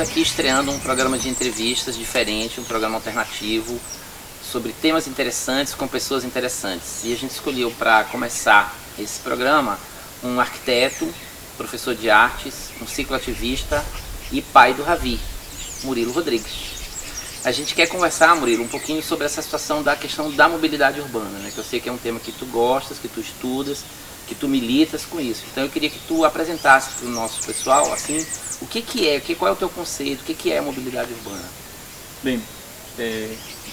estamos aqui estreando um programa de entrevistas diferente, um programa alternativo, sobre temas interessantes com pessoas interessantes. E a gente escolheu para começar esse programa um arquiteto, professor de artes, um cicloativista e pai do Ravi, Murilo Rodrigues. A gente quer conversar, Murilo, um pouquinho sobre essa situação da questão da mobilidade urbana, né? Que eu sei que é um tema que tu gostas, que tu estudas, que tu militas com isso. Então eu queria que tu apresentasse para o nosso pessoal, assim, o que é, qual é o teu conceito, o que é a mobilidade urbana? Bem,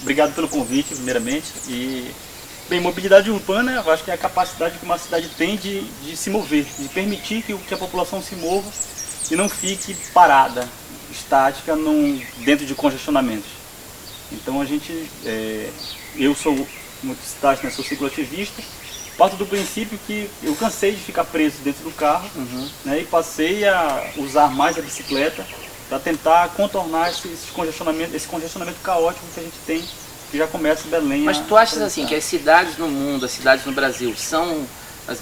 obrigado pelo convite, primeiramente. Bem, mobilidade urbana, eu acho que é a capacidade que uma cidade tem de se mover, de permitir que a população se mova e não fique parada, estática, dentro de congestionamentos. Então eu sou, como tu citaste, né, sou cicloativista, parto do princípio que eu cansei de ficar preso dentro do carro, né, e passei a usar mais a bicicleta para tentar contornar esse congestionamento caótico que a gente tem, que já começa em Belém. Mas tu achas assim que as cidades no mundo, as cidades no Brasil são,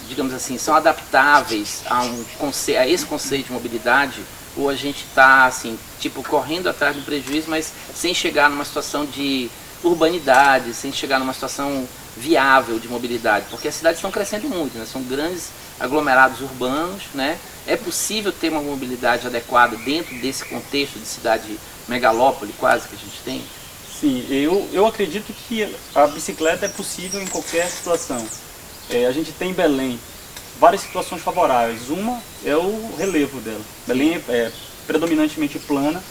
digamos assim, são adaptáveis a esse conceito de mobilidade? Ou a gente está assim, tipo, correndo atrás do prejuízo, mas sem chegar numa situação de urbanidade, sem chegar numa situação viável de mobilidade? Porque as cidades estão crescendo muito, né? São grandes aglomerados urbanos, né? É possível ter uma mobilidade adequada dentro desse contexto de cidade megalópole quase que a gente tem? Sim, eu acredito que a bicicleta é possível em qualquer situação. A gente tem em Belém várias situações favoráveis. Uma é o relevo dela. Belém é predominantemente plana,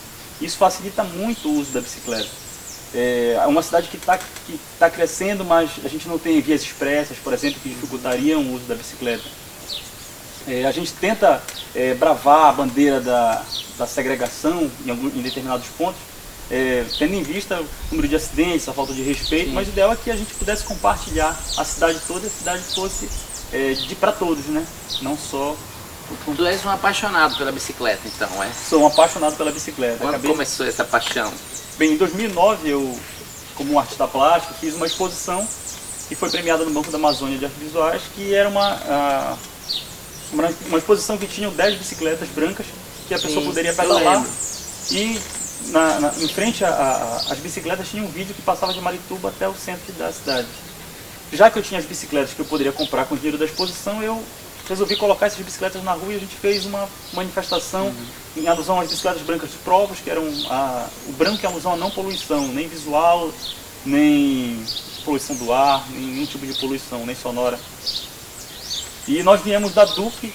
isso facilita muito o uso da bicicleta. É uma cidade que tá crescendo, mas a gente não tem vias expressas, por exemplo, que dificultariam o uso da bicicleta. A gente tenta bravar a bandeira da segregação em determinados pontos, tendo em vista o número de acidentes, a falta de respeito. Sim. Mas o ideal é que a gente pudesse compartilhar a cidade toda e a cidade fosse para todos, né? Não só... Tu és um apaixonado pela bicicleta, então, é? Sou um apaixonado pela bicicleta. Quando começou essa paixão? Bem, em 2009 eu, como um artista plástico, fiz uma exposição que foi premiada no Banco da Amazônia de Artes Visuais, que era uma exposição que tinha 10 bicicletas brancas que a pessoa poderia pedalar. E em frente às bicicletas tinha um vídeo que passava de Marituba até o centro da cidade. Já que eu tinha as bicicletas que eu poderia comprar com o dinheiro da exposição, eu resolvi colocar essas bicicletas na rua e a gente fez uma manifestação em alusão às bicicletas brancas de provas, que eram o branco é alusão a não poluição, nem visual, nem poluição do ar, nenhum tipo de poluição, nem sonora. E nós viemos da DUP,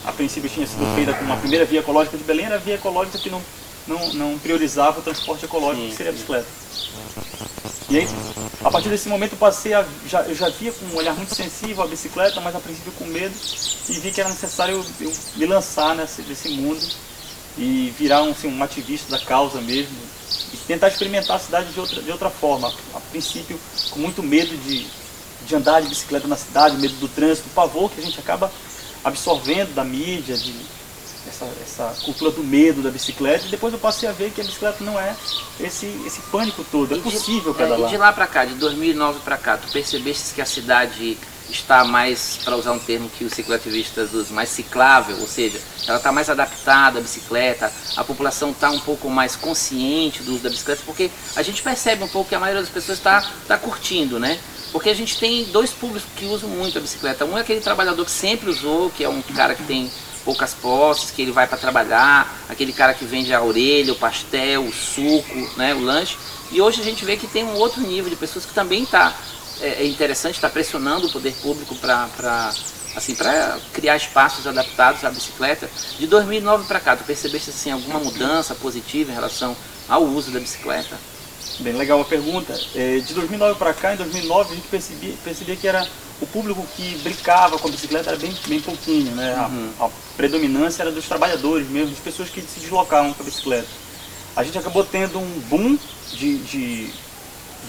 a princípio tinha sido feita com uma primeira via ecológica de Belém, era a via ecológica que não priorizava o transporte ecológico, que seria a bicicleta. E aí, a partir desse momento eu já via com um olhar muito sensível a bicicleta, mas a princípio com medo, e vi que era necessário eu me lançar nesse mundo e virar um ativista da causa mesmo, e tentar experimentar a cidade de outra forma. A princípio com muito medo de andar de bicicleta na cidade, medo do trânsito, o pavor que a gente acaba absorvendo da mídia, essa cultura do medo da bicicleta, e depois eu passei a ver que a bicicleta não é esse pânico todo, é possível pedalar. E de lá para cá, de 2009 para cá, tu percebeste que a cidade está mais, para usar um termo que os cicloativistas usam, mais ciclável, ou seja, ela está mais adaptada à bicicleta, a população está um pouco mais consciente do uso da bicicleta, porque a gente percebe um pouco que a maioria das pessoas está curtindo, né? Porque a gente tem dois públicos que usam muito a bicicleta. Um é aquele trabalhador que sempre usou, que é um cara que tem poucas posses, que ele vai para trabalhar, aquele cara que vende a orelha, o pastel, o suco, né, o lanche. E hoje a gente vê que tem um outro nível de pessoas que também é interessante, está pressionando o poder público para criar espaços adaptados à bicicleta. De 2009 para cá, tu percebeste assim, alguma mudança positiva em relação ao uso da bicicleta? Bem legal a pergunta. De 2009 para cá, em 2009 a gente percebia que era o público que brincava com a bicicleta era bem pouquinho, né? A predominância era dos trabalhadores mesmo, das pessoas que se deslocavam com a bicicleta. A gente acabou tendo um boom de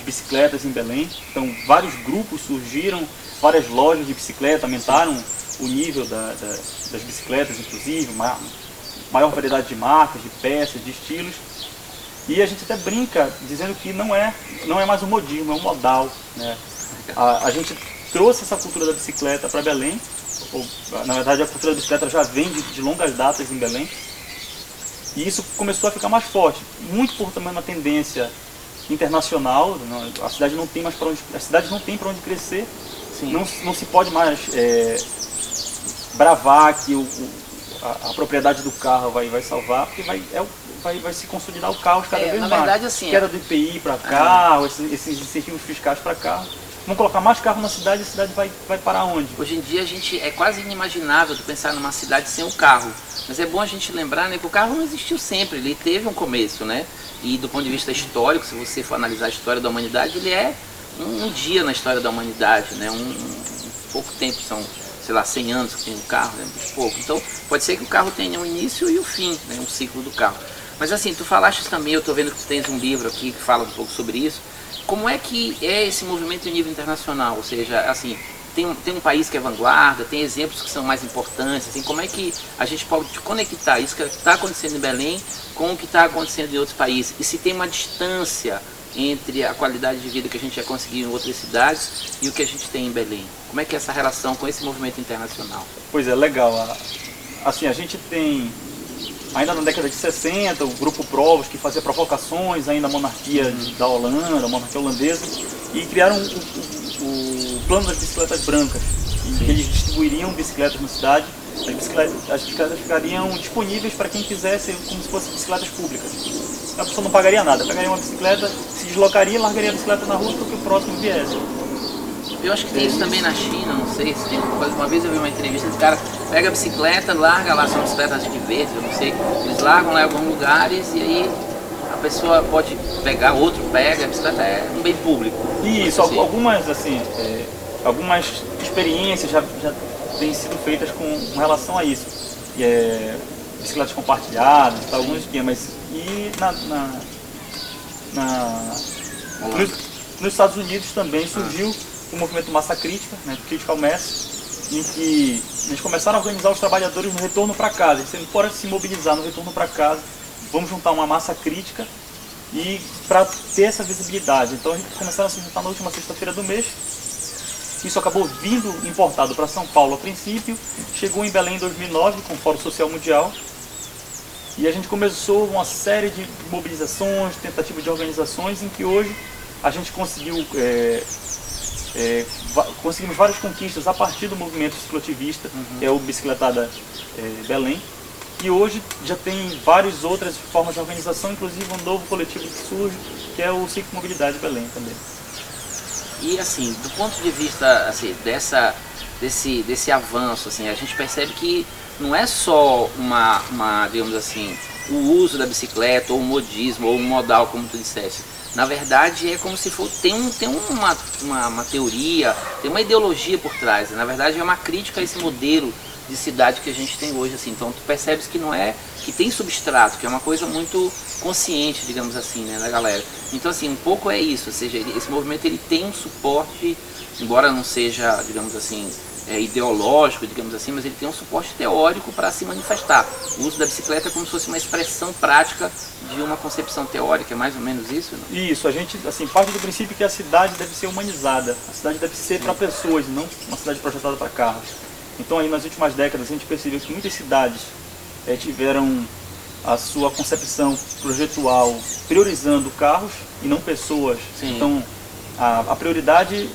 bicicletas em Belém, então vários grupos surgiram, várias lojas de bicicleta, aumentaram o nível das bicicletas, inclusive, maior variedade de marcas, de peças, de estilos. E a gente até brinca dizendo que não é mais um modismo, é um modal, né? A gente trouxe essa cultura da bicicleta para Belém, na verdade a cultura da bicicleta já vem de longas datas em Belém, E isso começou a ficar mais forte, muito por também uma tendência internacional. A cidade não tem mais para onde, as cidades não tem para onde crescer. Não se pode mais bravar que a propriedade do carro vai salvar, porque vai se consolidar o carro cada vez mais. Na verdade, assim, queda do IPI para carro, esses incentivos fiscais para carro. Vamos colocar mais carro na cidade, a cidade vai parar onde? Hoje em dia é quase inimaginável de pensar numa cidade sem o carro. Mas é bom a gente lembrar, né, que o carro não existiu sempre, ele teve um começo, né? E do ponto de vista histórico, se você for analisar a história da humanidade, ele é um dia na história da humanidade, né? Pouco tempo, são, sei lá, 100 anos que tem um carro, né? Muito pouco. Então, pode ser que o carro tenha um início e um fim, né? Um ciclo do carro. Mas assim, tu falaste também, eu estou vendo que tu tens um livro aqui que fala um pouco sobre isso. Como é que é esse movimento em nível internacional? Ou seja, assim, tem um país que é vanguarda, tem exemplos que são mais importantes, assim, como é que a gente pode conectar isso que está acontecendo em Belém com o que está acontecendo em outros países? E se tem uma distância entre a qualidade de vida que a gente já conseguiu em outras cidades e o que a gente tem em Belém? Como é que é essa relação com esse movimento internacional? Pois é, legal. Assim, a gente tem, ainda na década de 60, o grupo Provos, que fazia provocações ainda à monarquia da Holanda, a monarquia holandesa, e criaram o plano das bicicletas brancas. E eles distribuiriam bicicletas na cidade. As bicicletas ficariam disponíveis para quem quisesse, como se fossem bicicletas públicas. A pessoa não pagaria nada, pegaria uma bicicleta, se deslocaria e largaria a bicicleta na rua para que o próximo viesse. Eu acho que tem isso também na China, não sei se tem. Uma vez eu vi uma entrevista, esse cara pega a bicicleta, larga lá, são bicicletas de verde, eu não sei, eles largam lá em alguns lugares e aí a pessoa pode pegar, outro pega, a bicicleta é um bem público. Isso, assim. Algumas experiências já têm sido feitas com relação a isso. Bicicletas compartilhadas, alguns esquemas. E nos Estados Unidos também surgiu o movimento Massa Crítica, né, Critical Mass, em que eles começaram a organizar os trabalhadores no retorno para casa. Eles fora se mobilizar no retorno para casa, vamos juntar uma massa crítica e para ter essa visibilidade. Então a gente começaram a se juntar na última sexta-feira do mês. Isso acabou vindo importado para São Paulo a princípio, chegou em Belém em 2009 com o Fórum Social Mundial. E a gente começou uma série de mobilizações, tentativas de organizações, em que hoje a gente conseguimos várias conquistas a partir do movimento cicloativista, que é o Bicicletada Belém. E hoje já tem várias outras formas de organização, inclusive um novo coletivo que surge, que é o Ciclomobilidade Belém também. E assim, do ponto de vista assim, desse avanço, assim, a gente percebe que não é só digamos assim, o uso da bicicleta, ou o modismo, ou o modal, como tu disseste. Na verdade, é como se tem uma teoria, tem uma ideologia por trás. Na verdade, é uma crítica a esse modelo de cidade que a gente tem hoje, assim. Então, tu percebes que não é, que tem substrato, que é uma coisa muito consciente, digamos assim, né, da galera. Então, assim, um pouco é isso, ou seja, esse movimento ele tem um suporte, embora não seja, digamos assim, ideológico, digamos assim, mas ele tem um suporte teórico para se manifestar. O uso da bicicleta é como se fosse uma expressão prática de uma concepção teórica, é mais ou menos isso? Não? Isso, a gente assim, parte do princípio que a cidade deve ser humanizada, a cidade deve ser para pessoas, não uma cidade projetada para carros. Então aí nas últimas décadas a gente percebeu que muitas cidades tiveram a sua concepção projetual priorizando carros e não pessoas. Sim. Então a prioridade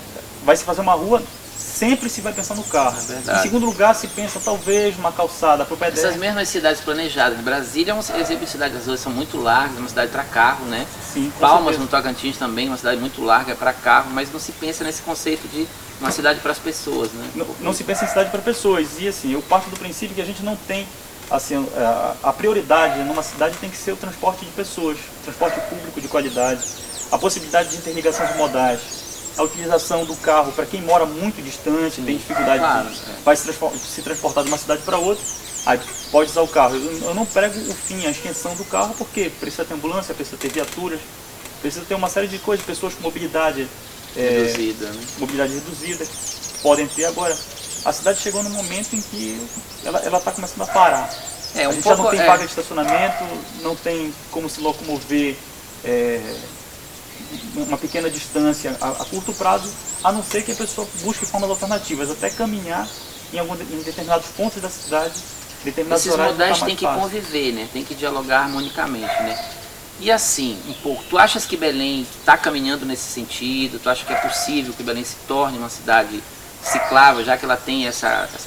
vai se fazer uma rua, sempre se vai pensar no carro. É em segundo lugar, se pensa talvez uma calçada para o pedestre. Essas mesmas cidades planejadas. Brasília é um exemplo de cidade, as ruas são muito largas, é uma cidade para carro, né? Sim, Palmas, no Tocantins também, uma cidade muito larga para carro, mas não se pensa nesse conceito de uma cidade para as pessoas, né? Não se pensa em cidade para pessoas. E assim, eu parto do princípio que a gente não tem, assim, a prioridade numa cidade tem que ser o transporte de pessoas, transporte público de qualidade, a possibilidade de interligação de modais, a utilização do carro para quem mora muito distante, tem dificuldade vai se transportar de uma cidade para outra, aí pode usar o carro. Eu não prego o fim, a extensão do carro, porque precisa ter ambulância, precisa ter viaturas, precisa ter uma série de coisas, pessoas com mobilidade reduzida, né? Mobilidade reduzida, podem ter. Agora, a cidade chegou num momento em que ela está começando a parar. A gente já não tem vaga de estacionamento, não tem como se locomover uma pequena distância a curto prazo, a não ser que a pessoa busque formas alternativas, até caminhar em determinados pontos da cidade determinados Esses horários modais fica têm mais que fácil. conviver, né? Tem que dialogar harmonicamente, né? E assim, um pouco, tu achas que Belém está caminhando nesse sentido? Tu acha que é possível que Belém se torne uma cidade ciclável, já que ela tem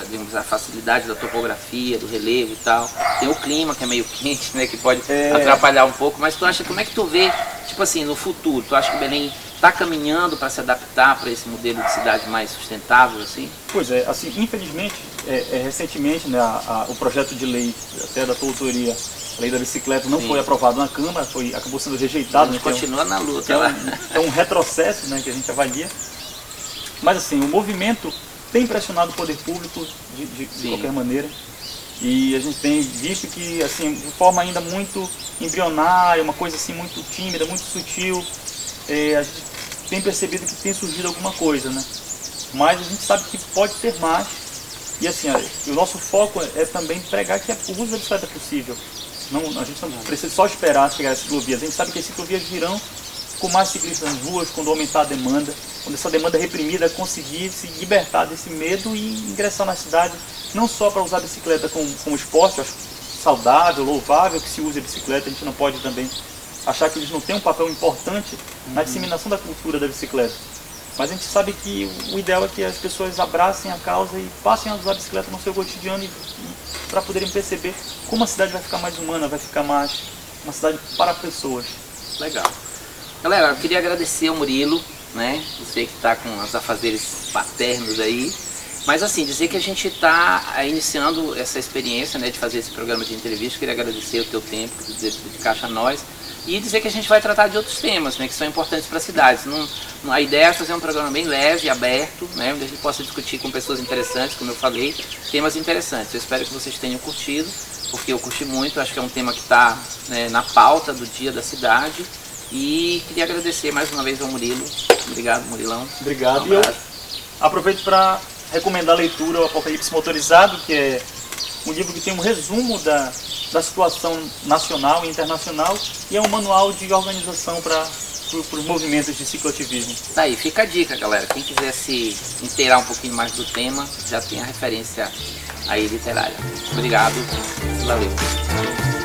digamos, a facilidade da topografia, do relevo e tal? Tem o clima que é meio quente, né? Que pode atrapalhar um pouco, mas tu acha, como é que tu vê, tipo assim, no futuro? Tu acha que Belém está caminhando para se adaptar para esse modelo de cidade mais sustentável, assim? Pois é, assim, infelizmente, recentemente, né, o projeto de lei, até da tua autoria, a lei da bicicleta, não foi aprovado na Câmara, acabou sendo rejeitado. A gente continua na luta. É um retrocesso, né, que a gente avalia. Mas assim, o movimento tem pressionado o poder público de qualquer maneira. E a gente tem visto que, assim, de forma ainda muito embrionária, uma coisa assim muito tímida, muito sutil, a gente tem percebido que tem surgido alguma coisa, né? Mas a gente sabe que pode ter mais. E assim, o nosso foco é também pregar que o uso da bicicleta é possível. A gente não precisa só esperar chegar às ciclovias. A gente sabe que as ciclovias virão com mais ciclistas nas ruas, quando aumentar a demanda, quando essa demanda reprimida conseguir se libertar desse medo e ingressar na cidade, não só para usar a bicicleta como esporte, eu acho saudável, louvável que se use a bicicleta, a gente não pode também achar que eles não têm um papel importante na disseminação da cultura da bicicleta. Mas a gente sabe que o ideal é que as pessoas abracem a causa e passem a usar a bicicleta no seu cotidiano para poderem perceber como a cidade vai ficar mais humana, vai ficar mais uma cidade para pessoas. Legal. Galera, eu queria agradecer ao Murilo, né? Você que está com os afazeres paternos aí. Mas assim, dizer que a gente está iniciando essa experiência, né, de fazer esse programa de entrevista. Queria agradecer o teu tempo que tu dedicaste a nós. E dizer que a gente vai tratar de outros temas, né, que são importantes para as cidades. A ideia é fazer um programa bem leve, aberto, né, onde a gente possa discutir com pessoas interessantes, como eu falei, temas interessantes. Eu espero que vocês tenham curtido, porque eu curti muito. Acho que é um tema que está, né, na pauta do dia da cidade. E queria agradecer mais uma vez ao Murilo. Obrigado, Murilão. Obrigado. E eu aproveito para recomendar a leitura O Apocalipse Motorizado, que é um livro que tem um resumo da situação nacional e internacional e é um manual de organização para os movimentos de cicloativismo. Tá aí, fica a dica, galera. Quem quiser se inteirar um pouquinho mais do tema, já tem a referência aí literária. Obrigado. Valeu.